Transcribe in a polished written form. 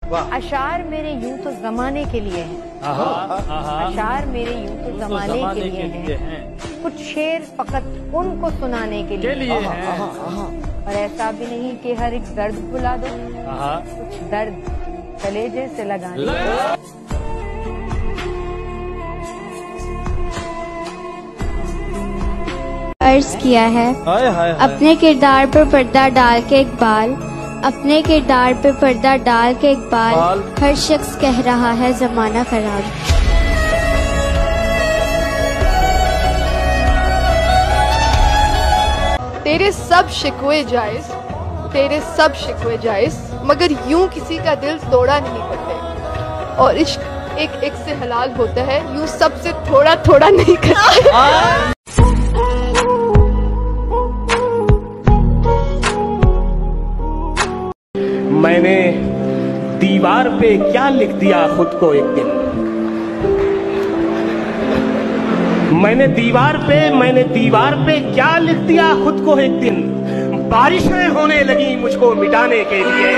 अशार मेरे यूं तो जमाने के लिए हैं, अशार मेरे यूं तो जमाने के लिए हैं, कुछ शेर फकत उनको सुनाने के लिए हैं। और ऐसा भी नहीं कि हर एक दर्द भुला दो, कुछ दर्द कलेजे से लगाने के लिए। अर्ज किया है अपने किरदार पर पर्दा डाल के इकबाल, अपने किरदार पे पर्दा डाल के इकबाल, हर शख्स कह रहा है जमाना खराब। तेरे सब शिकवे जायज, तेरे सब शिकवे जायज, मगर यूं किसी का दिल तोड़ा नहीं करते। और इश्क एक एक से हलाल होता है, यूं सबसे थोड़ा थोड़ा नहीं करते। मैंने दीवार पे क्या लिख दिया खुद को एक दिन, मैंने दीवार पे क्या लिख दिया खुद को एक दिन, बारिशें होने लगी मुझको मिटाने के लिए।